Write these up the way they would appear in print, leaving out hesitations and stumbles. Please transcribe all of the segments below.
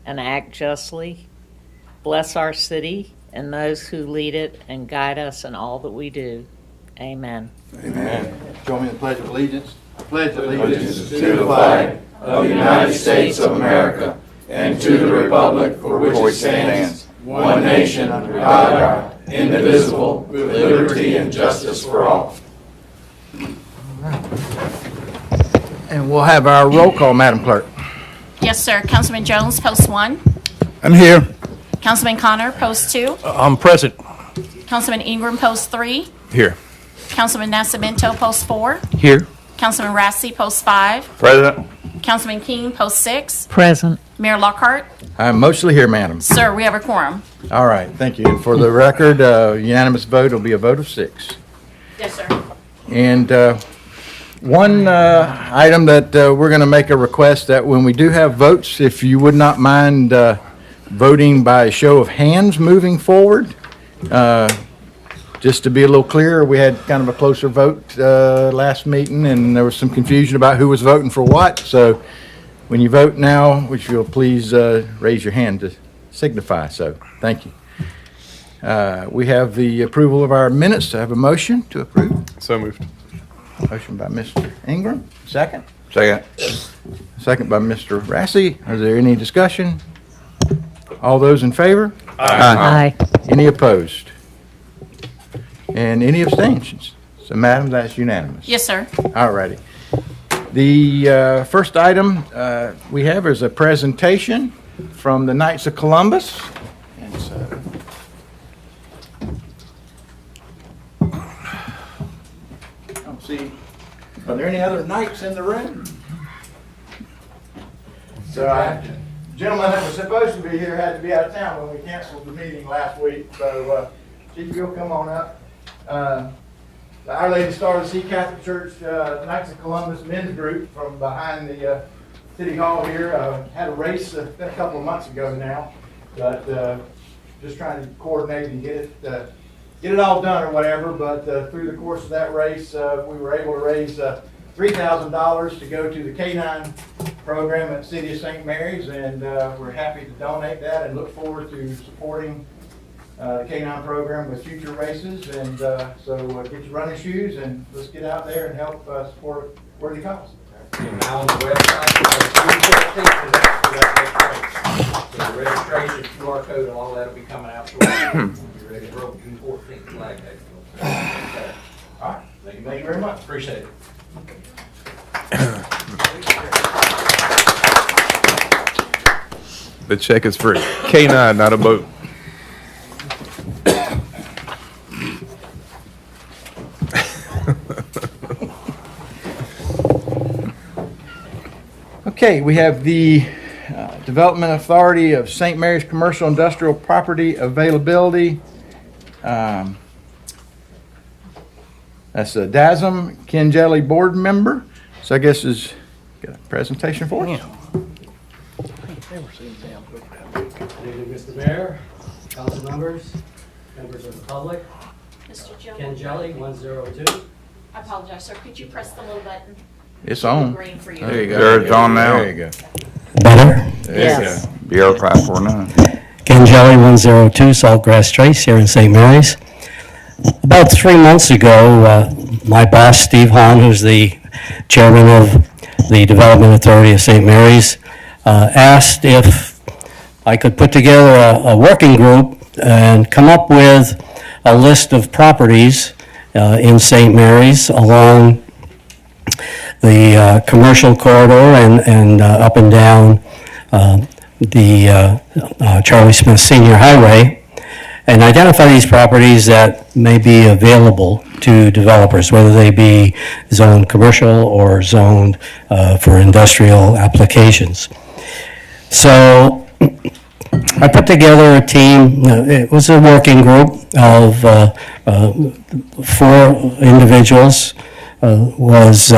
and act justly. Bless our city and those who lead it, and guide us in all that we do. Amen. Amen. Join me in the Pledge of Allegiance. I pledge Allegiance to the flag of the United States of America and to the republic for which it stands, one nation, under God, indivisible, with liberty and justice for all. And we'll have our roll call, Madam Clerk. Yes, sir. Councilman Jones, post 1. I'm here. Councilman Connor, post 2. I'm present. Councilman Ingram, post 3. Here. Councilman Nascimento, post 4. Here. Councilman Rassi, post 5. President. Councilman King, post 6. Present. Mayor Lockhart. I'm mostly here, madam. Sir, we have a quorum. All right, thank you. And for the record, unanimous vote will be a vote of 6. Yes, sir. And one item that we're going to make a request that when we do have votes, if you would not mind voting by a show of hands moving forward. Just to be a little clearer, we had kind of a closer vote last meeting, and there was some confusion about who was voting for what. So when you vote now, would you please raise your hand to signify so. Thank you. We have the approval of our minutes. To have a motion to approve. So moved. Motion by Mr. Ingram. Second. Second. Second by Mr. Rassi. Is there any discussion? All those in favor? Aye. Any opposed? And any abstentions? So, madam, that's unanimous. Yes, sir. All righty. The first item we have is a presentation from the Knights of Columbus. And so, I don't see, are there any other knights in the room? So, gentleman that was supposed to be here had to be out of town when we canceled the meeting last week. So, Chief, you'll come on up. The Our Lady Star of the Sea Catholic Church Knights of Columbus men's group from behind the City Hall here had a race a couple of months ago now, but just trying to coordinate and get it all done or whatever. But through the course of that race, we were able to raise $3,000 to go to the K-9 program at the City of St. Mary's, and we're happy to donate that and look forward to supporting the K-9 program with future races. And so get your running shoes and let's get out there and help support a worthy cause. And now on the website, June 14th is actually that next race. So the registration, QR code, and all that will be coming out shortly. We'll be ready to roll June 14th flag day. Okay. All right, thank you very much. Appreciate it. The check is free. K9, not a boat. Okay, we have the Development Authority of St. Mary's Commercial Industrial Property Availability. That's a DASM Ken Jelly board member. So I guess is got a presentation for us. Good evening, Mr. Mayor, council members, members of the public. Mr. Jones. Ken Jelly, 102. I apologize, sir. Could you press the little button? It's on. Green for you. There you go. There, it's on now. There you go. Better. Yes. Bureau 549. Ken Jelly, 102, Saltgrass Trace here in St. Mary's. About 3 months ago, my boss, Steve Hahn, who's the chairman of the Development Authority of St. Mary's, asked if I could put together a working group and come up with a list of properties in St. Mary's along the commercial corridor and up and down the Charlie Smith Senior Highway, and identify these properties that may be available to developers, whether they be zoned commercial or zoned for industrial applications. So I put together a team. It was a working group of 4 individuals. Was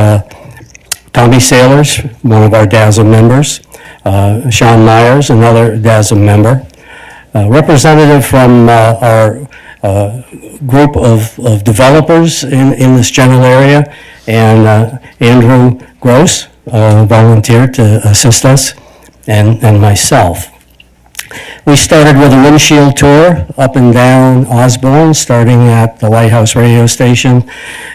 Tommy Sailors, one of our DASM members, Sean Myers, another DASM member, representative from our group of developers in this general area, and Andrew Gross volunteered to assist us, and myself. We started with a windshield tour up and down Osborne, starting at the Lighthouse radio station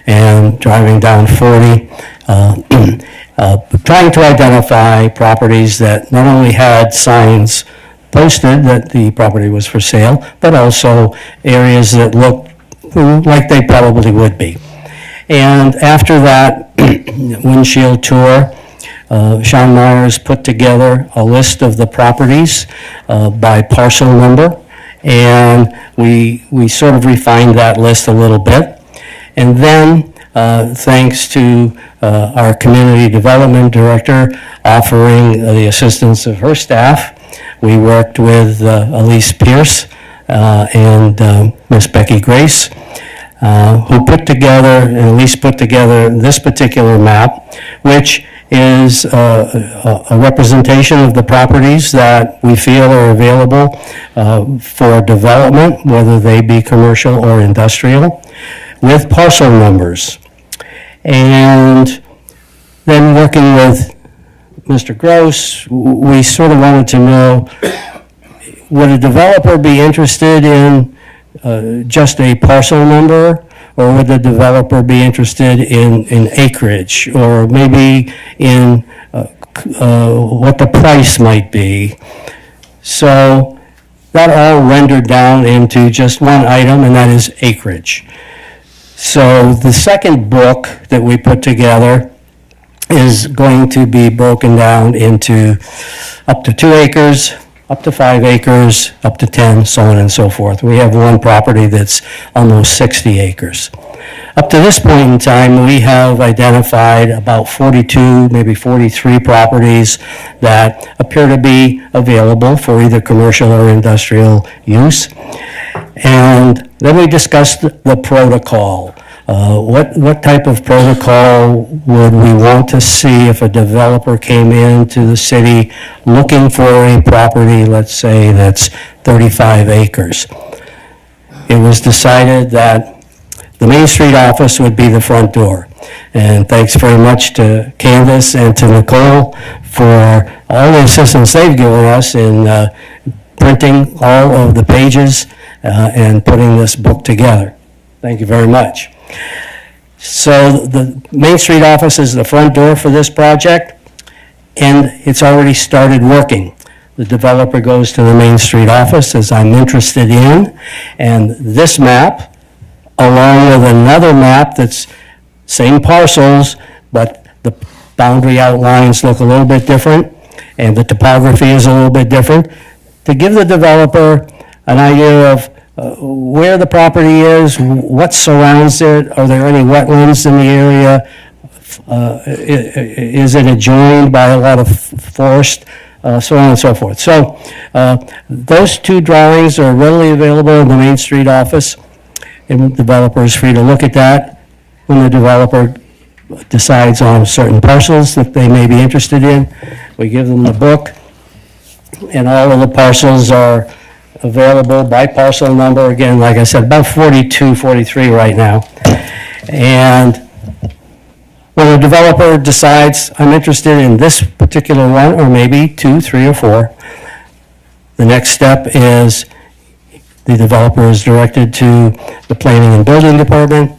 and driving down 40, trying to identify properties that not only had signs posted that the property was for sale, but also areas that looked like they probably would be. And after that windshield tour, Sean Myers put together a list of the properties by parcel number, and we sort of refined that list a little bit. And then, thanks to our community development director offering the assistance of her staff, we worked with Elise Pierce and Miss Becky Grace, who put together, and Elise put together this particular map, which is a representation of the properties that we feel are available for development, whether they be commercial or industrial, with parcel numbers. And then working with Mr. Gross, we sort of wanted to know, would a developer be interested in just a parcel number, or would the developer be interested in acreage, or maybe in what the price might be? So that all rendered down into just one item, and that is acreage. So the second book that we put together is going to be broken down into up to 2 acres, up to 5 acres, up to 10, so on and so forth. We have one property that's almost 60 acres. Up to this point in time, we have identified about 42, maybe 43 properties that appear to be available for either commercial or industrial use. And then we discussed the protocol. What type of protocol would we want to see if a developer came into the city looking for a property, let's say, that's 35 acres? It was decided that the Main Street office would be the front door. And thanks very much to Candace and to Nicole for all the assistance they've given us in printing all of the pages and putting this book together. Thank you very much. So the Main Street office is the front door for this project, and it's already started working. The developer goes to the Main Street office, says, I'm interested in, and this map, along with another map that's same parcels, but the boundary outlines look a little bit different, and the topography is a little bit different, to give the developer an idea of where the property is, what surrounds it, are there any wetlands in the area, is it adjoined by a lot of forest, so on and so forth. So those 2 drawings are readily available in the Main Street office, and the developer is free to look at that when the developer decides on certain parcels that they may be interested in. We give them the book, and all of the parcels are available by parcel number. Again, like I said, about 42, 43 right now. And when a developer decides, I'm interested in this particular one, or maybe 2, 3, or 4, the next step is the developer is directed to the Planning and Building Department,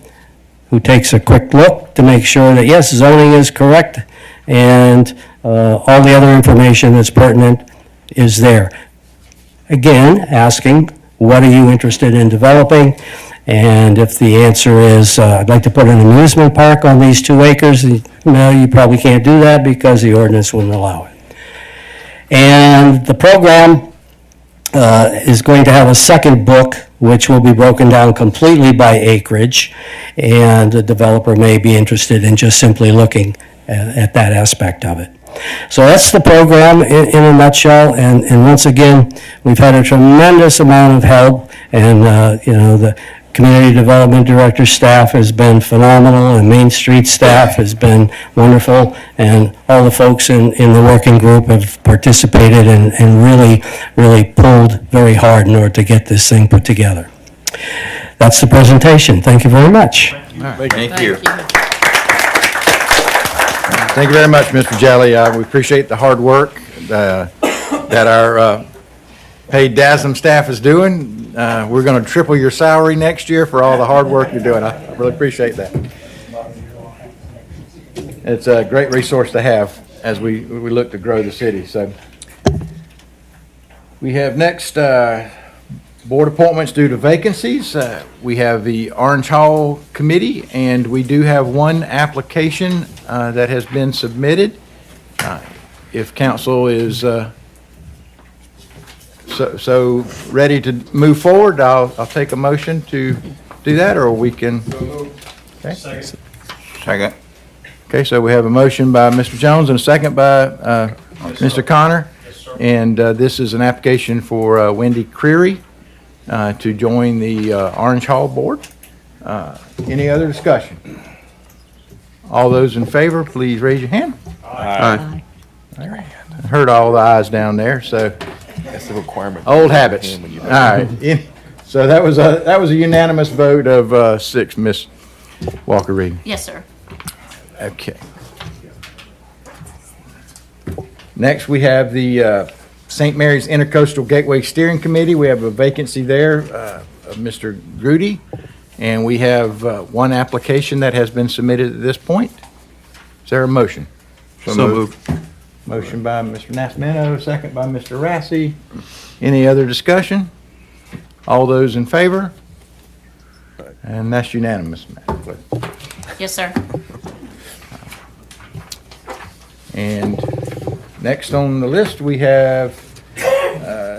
who takes a quick look to make sure that, yes, zoning is correct, and all the other information that's pertinent is there. Again, asking, what are you interested in developing? And if the answer is, I'd like to put an amusement park on these 2 acres, no, you probably can't do that because the ordinance wouldn't allow it. And the program is going to have a second book, which will be broken down completely by acreage, and the developer may be interested in just simply looking at that aspect of it. So that's the program in a nutshell, and once again, we've had a tremendous amount of help, and the Community Development Director staff has been phenomenal, and Main Street staff has been wonderful, and all the folks in the working group have participated and really pulled very hard in order to get this thing put together. That's the presentation. Thank you very much. Thank you. Thank you very much, Mr. Jelly. We appreciate the hard work that our paid DASM staff is doing. We're going to triple your salary next year for all the hard work you're doing. I really appreciate that. It's a great resource to have as we look to grow the city. So we have next board appointments due to vacancies. We have the Orange Hall Committee, and we do have one application that has been submitted. If council is so ready to move forward, I'll take a motion to do that, or we can. Okay. Second. Okay, so we have a motion by Mr. Jones and a second by Mr. Connor. And this is an application for Wendy Creary to join the Orange Hall Board. Any other discussion? All those in favor, please raise your hand. Aye. I heard all the ayes down there, so That's the requirement. old habits. All right. So that was a unanimous vote of 6, Ms. Walker Reed. Yes, sir. Okay. Next, we have the St. Mary's Intercoastal Gateway Steering Committee. We have a vacancy there of Mr. Grudy, and we have one application that has been submitted at this point. Is there a motion? So moved. Motion by Mr. Nasmino, second by Mr. Rassi. Any other discussion? All those in favor? And that's unanimous, Madam Clerk. Yes, sir. And next on the list, we have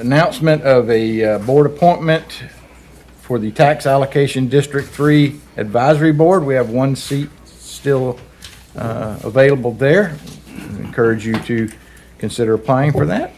announcement of a board appointment for the Tax Allocation District 3 Advisory Board. We have one seat still available there. I encourage you to consider applying for that.